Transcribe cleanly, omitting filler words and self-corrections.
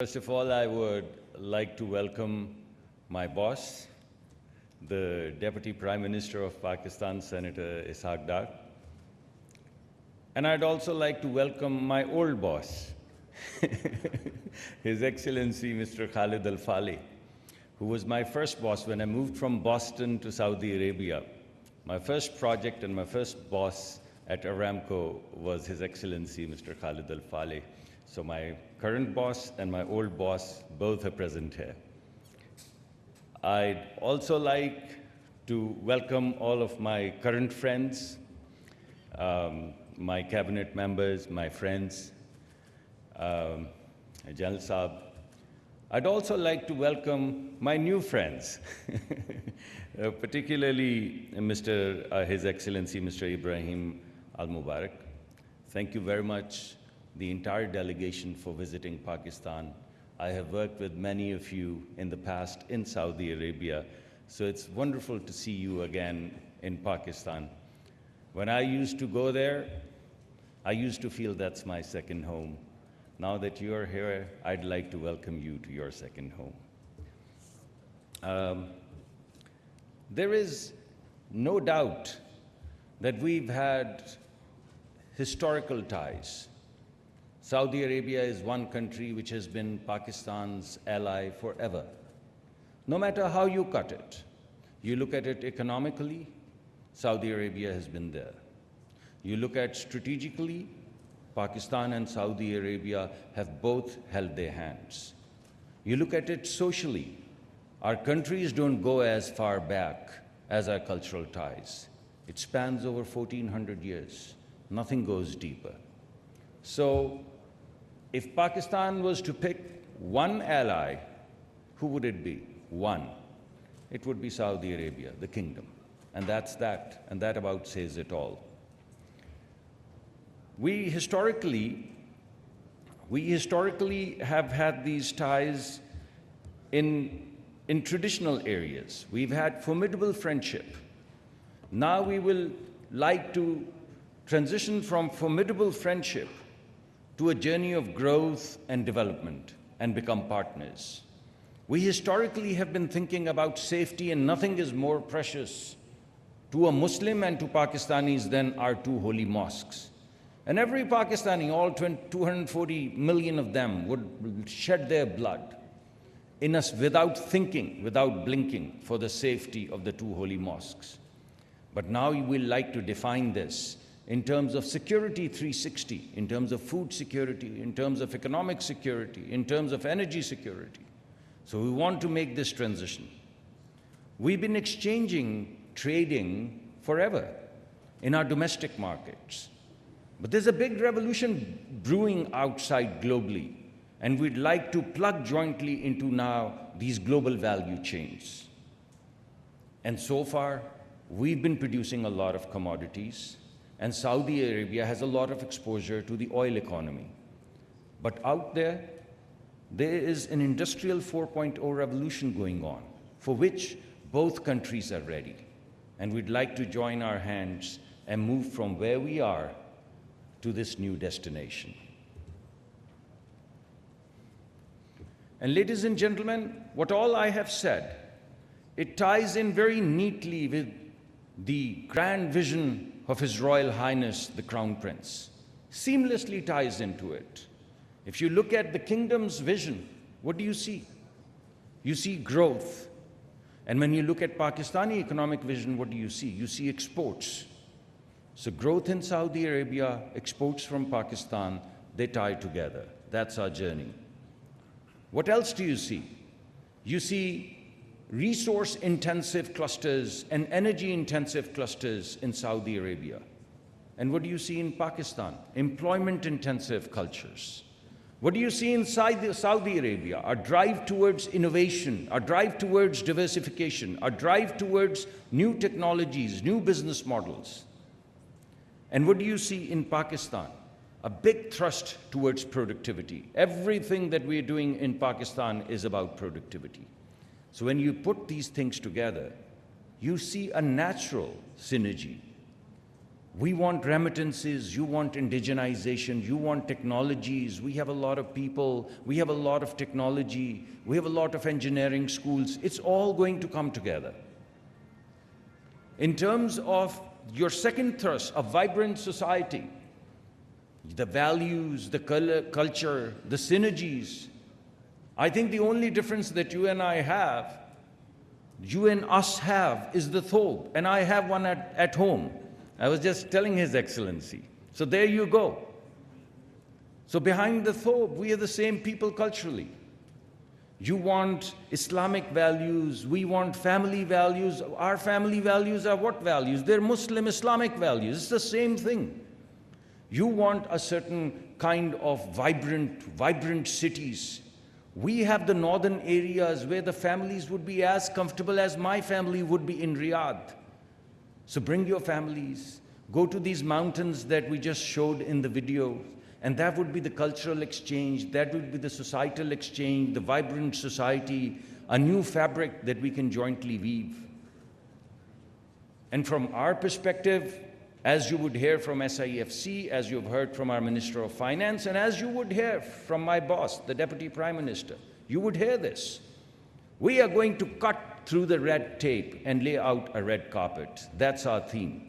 First of all, I would like to welcome my boss, the Deputy Prime Minister of Pakistan, Senator Eisa. And I'd also like to welcome my old boss, His Excellency Mr. Khalid Al-Faleh, who was my first boss when I moved from Boston to Saudi Arabia. My first project and my first boss at Aramco was His Excellency Mr. Khalid Al-Faleh. So my current boss and my old boss both are present here. I'd also like to welcome all of my current friends, my cabinet members, my friends, General Saab. I'd also like to welcome my new friends, particularly His Excellency Mr. Ibrahim Al-Mubarak. Thank you very much, the entire delegation, for visiting Pakistan. I have worked with many of you in the past in Saudi Arabia, so it's wonderful to see you again in Pakistan. When I used to go there, I used to feel that's my second home. Now that you're here, I'd like to welcome you to your second home. There is no doubt that we've had historical ties. Saudi Arabia is one country which has been Pakistan's ally forever. No matter how you cut it, you look at it economically, Saudi Arabia has been there. You look at strategically, Pakistan and Saudi Arabia have both held their hands. You look at it socially, our countries don't go as far back as our cultural ties. It spans over 1400 years. Nothing goes deeper. So, if Pakistan was to pick one ally, who would it be? One. It would be Saudi Arabia, the kingdom. And that's that. And that about says it all. We historically have had these ties in traditional areas. We've had formidable friendship. Now we will like to transition from formidable friendship to a journey of growth and development and become partners. We historically have been thinking about safety, and nothing is more precious to a Muslim and to Pakistanis than our two holy mosques. And every Pakistani, all 240 million of them, would shed their blood in us without thinking, without blinking, for the safety of the two holy mosques. But now we will like to define this in terms of security 360, in terms of food security, in terms of economic security, in terms of energy security. So we want to make this transition. We've been exchanging, trading forever in our domestic markets. But there's a big revolution brewing outside globally, and we'd like to plug jointly into now these global value chains. And so far, we've been producing a lot of commodities, and Saudi Arabia has a lot of exposure to the oil economy. But out there is an industrial 4.0 revolution going on, for which both countries are ready. And we'd like to join our hands and move from where we are to this new destination. And ladies and gentlemen, what all I have said, it ties in very neatly with the grand vision of His Royal Highness, the Crown Prince. Seamlessly ties into it. If you look at the kingdom's vision, what do you see? You see growth. And when you look at Pakistani economic vision, what do you see? You see exports. So growth in Saudi Arabia, exports from Pakistan, they tie together. That's our journey. What else do you see? You see resource-intensive clusters and energy-intensive clusters in Saudi Arabia. And what do you see in Pakistan? Employment-intensive cultures. What do you see inside Saudi Arabia? Our drive towards innovation, our drive towards diversification, our drive towards new technologies, new business models. And what do you see in Pakistan? A big thrust towards productivity. Everything that we're doing in Pakistan is about productivity. So when you put these things together, you see a natural synergy. We want remittances, you want indigenization, you want technologies. We have a lot of people, we have a lot of technology, we have a lot of engineering schools. It's all going to come together. In terms of your second thrust, a vibrant society, the values, the culture, the synergies, I think the only difference that you and I have, you and us have, is the thobe, and I have one at home. I was just telling His Excellency. So there you go. So behind the thobe, we are the same people culturally. You want Islamic values, we want family values. Our family values are what values? They're Muslim Islamic values. It's the same thing. You want a certain kind of vibrant cities. We have the northern areas where the families would be as comfortable as my family would be in Riyadh. So bring your families, go to these mountains that we just showed in the video, and that would be the cultural exchange, that would be the societal exchange, the vibrant society, a new fabric that we can jointly weave. And from our perspective, as you would hear from SIFC, as you've heard from our Minister of Finance, and as you would hear from my boss, the Deputy Prime Minister, you would hear this. We are going to cut through the red tape and lay out a red carpet. That's our theme.